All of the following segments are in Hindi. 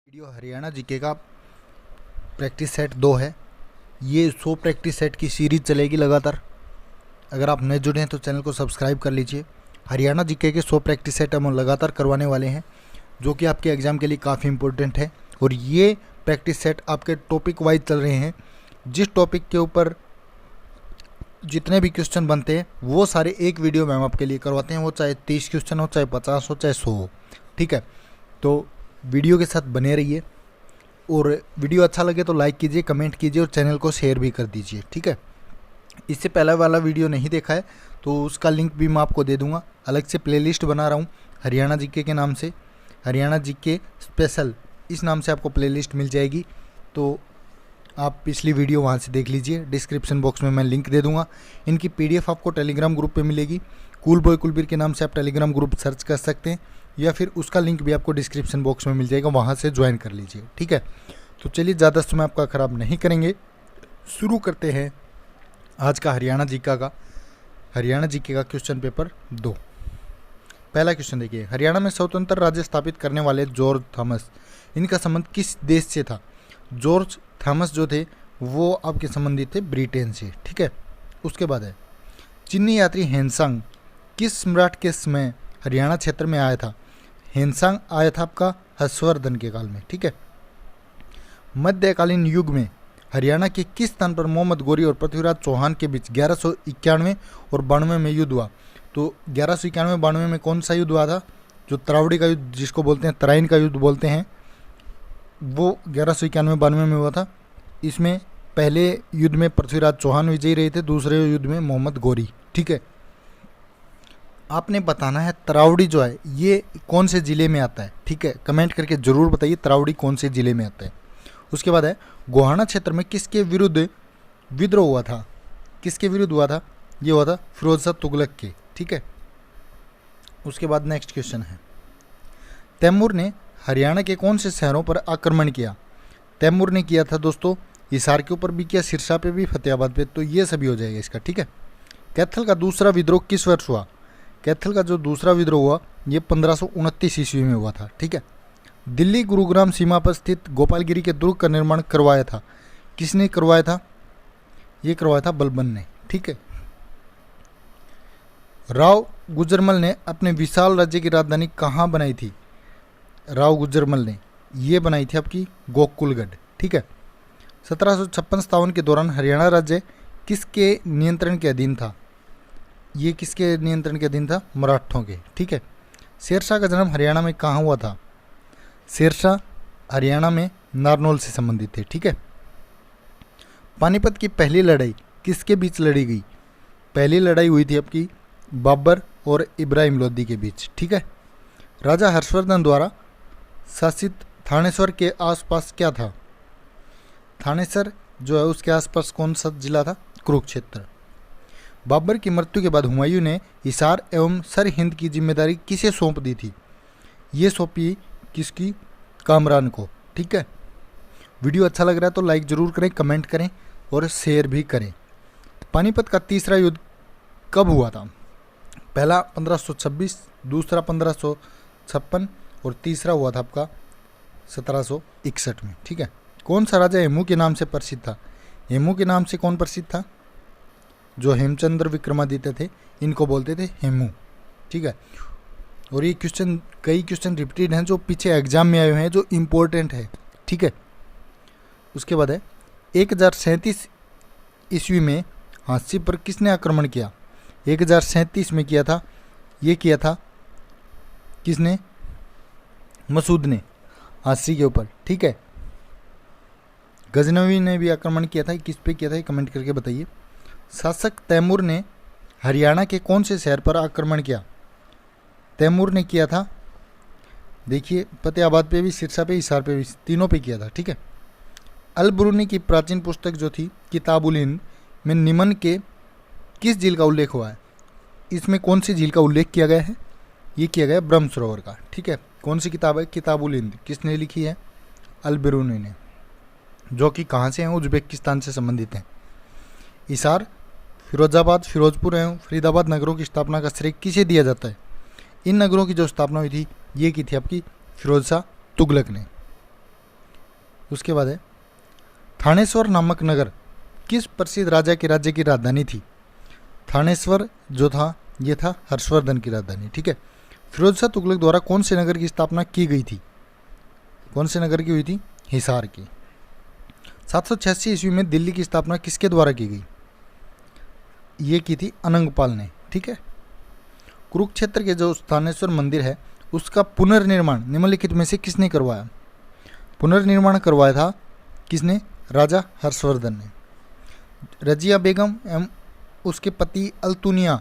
वीडियो हरियाणा जीके का प्रैक्टिस सेट 2 है। ये 100 प्रैक्टिस सेट की सीरीज चलेगी लगातार। अगर आप नए जुड़े हैं तो चैनल को सब्सक्राइब कर लीजिए। हरियाणा जीके के 100 प्रैक्टिस सेट हम लगातार करवाने वाले हैं, जो कि आपके एग्ज़ाम के लिए काफ़ी इंपॉर्टेंट है। और ये प्रैक्टिस सेट आपके टॉपिक वाइज चल रहे हैं। जिस टॉपिक के ऊपर जितने भी क्वेश्चन बनते हैं वो सारे एक वीडियो में हम आपके लिए करवाते हैं, वो चाहे 30 क्वेश्चन हो, चाहे 50 हो, चाहे 100 हो। ठीक है, तो वीडियो के साथ बने रहिए और वीडियो अच्छा लगे तो लाइक कीजिए, कमेंट कीजिए और चैनल को शेयर भी कर दीजिए। ठीक है, इससे पहला वाला वीडियो नहीं देखा है तो उसका लिंक भी मैं आपको दे दूंगा। अलग से प्लेलिस्ट बना रहा हूँ हरियाणा जीके के नाम से, हरियाणा जीके स्पेशल इस नाम से आपको प्लेलिस्ट मिल जाएगी। तो आप पिछली वीडियो वहाँ से देख लीजिए। डिस्क्रिप्शन बॉक्स में मैं लिंक दे दूंगा। इनकी PDF आपको टेलीग्राम ग्रुप पे मिलेगी। कूल बॉय कुलबीर के नाम से आप टेलीग्राम ग्रुप सर्च कर सकते हैं, या फिर उसका लिंक भी आपको डिस्क्रिप्शन बॉक्स में मिल जाएगा, वहाँ से ज्वाइन कर लीजिए। ठीक है, तो चलिए ज़्यादा समय आपका ख़राब नहीं करेंगे, शुरू करते हैं आज का हरियाणा जीके का क्वेश्चन पेपर 2। पहला क्वेश्चन देखिए, हरियाणा में स्वतंत्र राज्य स्थापित करने वाले जॉर्ज थॉमस, इनका संबंध किस देश से था? जॉर्ज थॉमस जो थे वो आपके संबंधित थे ब्रिटेन से। ठीक है, उसके बाद है चीनी यात्री हेनसांग किस सम्राट के समय हरियाणा क्षेत्र में आया था? हेनसांग आया था आपका हर्षवर्धन के काल में। ठीक है, मध्यकालीन युग में हरियाणा के किस स्थान पर मोहम्मद गोरी और पृथ्वीराज चौहान के बीच 1191 और 92 में युद्ध हुआ? तो 1191-92 में कौन सा युद्ध हुआ था? जो तरावड़ी का युद्ध, जिसको बोलते हैं तराइन का युद्ध बोलते हैं, वो 1191-92 में हुआ था। इसमें पहले युद्ध में पृथ्वीराज चौहान विजयी रहे थे, दूसरे युद्ध में मोहम्मद गोरी। ठीक है, आपने बताना है तरावड़ी जो है ये कौन से ज़िले में आता है। ठीक है, कमेंट करके ज़रूर बताइए तरावड़ी कौन से ज़िले में आता है। उसके बाद है गोहाना क्षेत्र में किसके विरुद्ध विद्रोह हुआ था? किसके विरुद्ध हुआ था? ये हुआ था फिरोज शाह तुगलक के। ठीक है, उसके बाद नेक्स्ट क्वेश्चन है, तैमूर ने हरियाणा के कौन से शहरों पर आक्रमण किया? तैमूर ने किया था दोस्तों हिसार के ऊपर भी किया, सिरसा पे भी, फतेहाबाद पे। तो ये सभी हो जाएगा इसका। ठीक है, कैथल का दूसरा विद्रोह किस वर्ष हुआ? कैथल का जो दूसरा विद्रोह हुआ ये 1529 ईस्वी में हुआ था। ठीक है, दिल्ली गुरुग्राम सीमा पर स्थित गोपालगिरी के दुर्ग का निर्माण करवाया था? किसने करवाया था? ये करवाया था बलबन ने। ठीक है, राव गुजरमल ने अपने विशाल राज्य की राजधानी कहाँ बनाई थी? राव गुजरमल ने ये बनाई थी आपकी गोकुलगढ़। ठीक है, 1756-57 के दौरान हरियाणा राज्य किसके नियंत्रण के अधीन था? ये किसके नियंत्रण के अधीन था? मराठों के। ठीक है, शेरशाह का जन्म हरियाणा में कहाँ हुआ था? शेरशाह हरियाणा में नारनौल से संबंधित थे। ठीक है, पानीपत की पहली लड़ाई किसके बीच लड़ी गई? पहली लड़ाई हुई थी आपकी बाबर और इब्राहिम लोदी के बीच। ठीक है, राजा हर्षवर्धन द्वारा शासित थानेश्वर के आसपास क्या था? थानेसर जो है उसके आसपास कौन सा जिला था? कुरुक्षेत्र। बाबर की मृत्यु के बाद हुमायूं ने हिसार एवं सरहिंद की जिम्मेदारी किसे सौंप दी थी? ये सौंपी किसकी? कामरान को। ठीक है, वीडियो अच्छा लग रहा है तो लाइक ज़रूर करें, कमेंट करें और शेयर भी करें। पानीपत का तीसरा युद्ध कब हुआ था? पहला 1526, दूसरा 1556 और तीसरा हुआ था आपका 1761 में। ठीक है, कौन सा राजा हेमू के नाम से प्रसिद्ध था? हेमू के नाम से कौन प्रसिद्ध था? जो हेमचंद्र विक्रमादित्य थे इनको बोलते थे हेमू। ठीक है, और ये कई क्वेश्चन रिपीटेड हैं जो पीछे एग्जाम में आए हुए हैं, जो इम्पोर्टेंट है। ठीक है, उसके बाद है 1037 ईस्वी में हांसी पर किसने आक्रमण किया? 1037 में किया था, ये किया था किसने? मसूद ने हांसी के ऊपर। ठीक है, गजनवी ने भी आक्रमण किया था। किस पे किया था कमेंट करके बताइए। शासक तैमूर ने हरियाणा के कौन से शहर पर आक्रमण किया? तैमूर ने किया था देखिए फतेहाबाद पे भी, सिरसा पे, हिसार पे भी, तीनों पे किया था। ठीक है, अल ब्रूनी की प्राचीन पुस्तक जो थी किताबुल हिंद में निम्न के किस झील का उल्लेख हुआ है? इसमें कौन सी झील का उल्लेख किया गया है? ये किया गया ब्रह्म सरोवर का। ठीक है, कौन सी किताब है? किताबुल हिंद। किसने लिखी है? अल ब्रूनी ने, जो कि कहाँ से हैं? उज्बेकिस्तान से संबंधित हैं। हिसार, फिरोजाबाद, फिरोजपुर एवं फरीदाबाद नगरों की स्थापना का श्रेय किसे दिया जाता है? इन नगरों की जो स्थापना हुई थी ये की थी आपकी फिरोज शाह तुगलक ने। उसके बाद है थानेश्वर नामक नगर किस प्रसिद्ध राजा के राज्य की राजधानी थी। थानेश्वर जो था ये था हर्षवर्धन की राजधानी, ठीक है। फिरोज शाह तुगलक द्वारा कौन से नगर की स्थापना की गई थी, कौन से नगर की हुई थी, हिसार की। 786 ईस्वी में दिल्ली की स्थापना किसके द्वारा की गई, ये की थी अनंगपाल ने, ठीक है। कुरुक्षेत्र के जो स्थानेश्वर मंदिर है उसका पुनर्निर्माण निम्नलिखित में से किसने करवाया, पुनर्निर्माण करवाया था किसने, राजा हर्षवर्धन ने। रजिया बेगम एवं उसके पति अल्तुनिया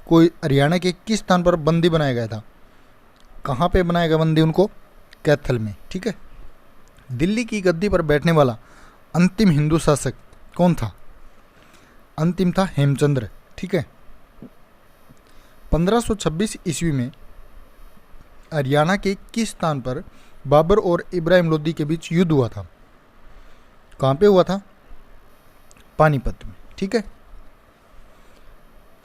को हरियाणा के किस स्थान पर बंदी बनाया गया था, कहाँ पे बनाया गया बंदी उनको, कैथल में, ठीक है। दिल्ली की गद्दी पर बैठने वाला अंतिम हिंदू शासक कौन था, अंतिम था हेमचंद्र, ठीक है। 1526 ईस्वी में हरियाणा के किस स्थान पर बाबर और इब्राहिम लोदी के बीच युद्ध हुआ था, कहाँ पे हुआ था, पानीपत में, ठीक है।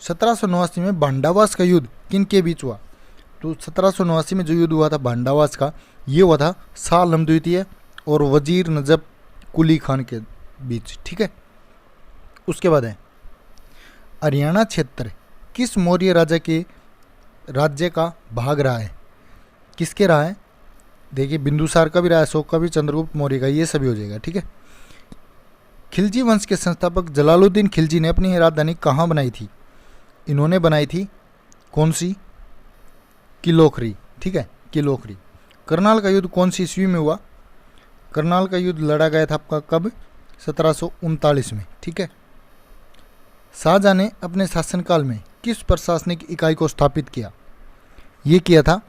1789 में भांडावास का युद्ध किन के बीच हुआ, तो 1789 में जो युद्ध हुआ था भांडावास का, ये हुआ था शाह आलम द्वितीय और वजीर नजफ कुली खान के बीच, ठीक है। उसके बाद है हरियाणा क्षेत्र किस मौर्य राजा के राज्य का भाग रहा है, किसके रहा है, देखिए बिंदुसार का भी रहा है, अशोक का भी, चंद्रगुप्त मौर्य का, ये सभी हो जाएगा, ठीक है। खिलजी वंश के संस्थापक जलालुद्दीन खिलजी ने अपनी राजधानी कहाँ बनाई थी, इन्होंने बनाई थी कौन सी, किलोखरी, ठीक है, किलोखरी। करनाल का युद्ध कौन सी ईस्वी में हुआ, करनाल का युद्ध लड़ा गया था आपका कब, 1739 में, ठीक है। शाहजहां ने अपने शासनकाल में किस प्रशासनिक इकाई को स्थापित किया, ये किया था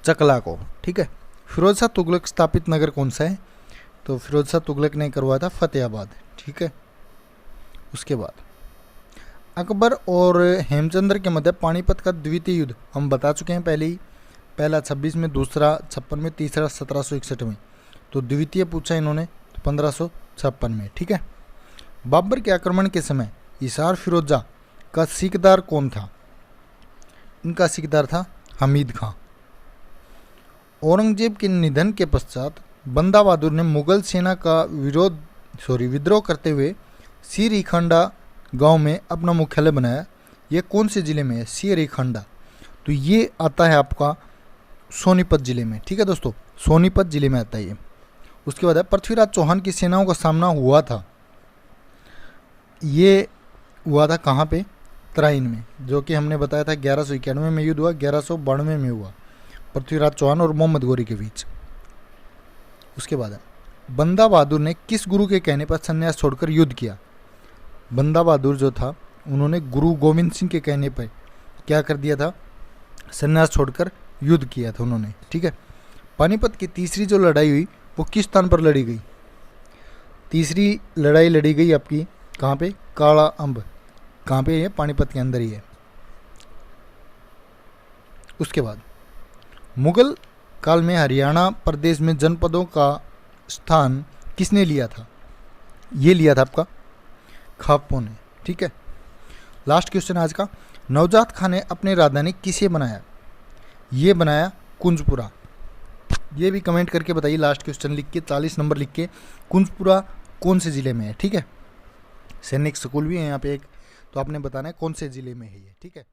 चकला को, ठीक है। फिरोज शाह तुगलक स्थापित नगर कौन सा है, तो फिरोज शाह तुगलक ने करवाया था फतेहाबाद, ठीक है। उसके बाद अकबर और हेमचंद्र के मध्य पानीपत का द्वितीय युद्ध हम बता चुके हैं पहले ही, पहला 26 में, दूसरा 56 में, तीसरा 1761 में, तो द्वितीय पूछा इन्होंने तो 1556 में, ठीक है। बाबर के आक्रमण के समय हिसार फिरोजा का सिकदार कौन था, इनका सिकदार था हमीद खां। औरंगजेब के निधन के पश्चात बंदा बहादुर ने मुगल सेना का विद्रोह करते हुए सिरहिखंडा गांव में अपना मुख्यालय बनाया, ये कौन से जिले में है, सिरहिखंडा, तो ये आता है आपका सोनीपत जिले में, ठीक है दोस्तों, सोनीपत जिले में आता है ये। उसके बाद है पृथ्वीराज चौहान की सेनाओं का सामना हुआ था, ये हुआ था कहाँ पे, तराइन में, जो कि हमने बताया था 1191 में युद्ध हुआ, 1192 में हुआ पृथ्वीराज चौहान और मोहम्मद गौरी के बीच। उसके बाद है बंदा बहादुर ने किस गुरु के कहने पर संन्यास छोड़कर युद्ध किया, बंदा बहादुर जो था उन्होंने गुरु गोविंद सिंह के कहने पर क्या कर दिया था, संन्यास छोड़कर युद्ध किया था उन्होंने, ठीक है। पानीपत की तीसरी जो लड़ाई हुई वो किस स्थान पर लड़ी गई, तीसरी लड़ाई लड़ी गई आपकी कहाँ पे, काला अम्ब, कहाँ पे है, पानीपत के अंदर ही है। उसके बाद मुगल काल में हरियाणा प्रदेश में जनपदों का स्थान किसने लिया था, ये लिया था आपका खापों ने, ठीक है। लास्ट क्वेश्चन आज का, नवजात खान ने अपनी राजधानी किसे बनाया, ये बनाया कुंजपुरा, ये भी कमेंट करके बताइए, लास्ट क्वेश्चन लिख के 40 नंबर लिख के, कुंजपुरा कौन से ज़िले में है, ठीक है। सैनिक स्कूल भी है यहाँ पे एक, तो आपने बताना है कौन से ज़िले में है ये, ठीक है।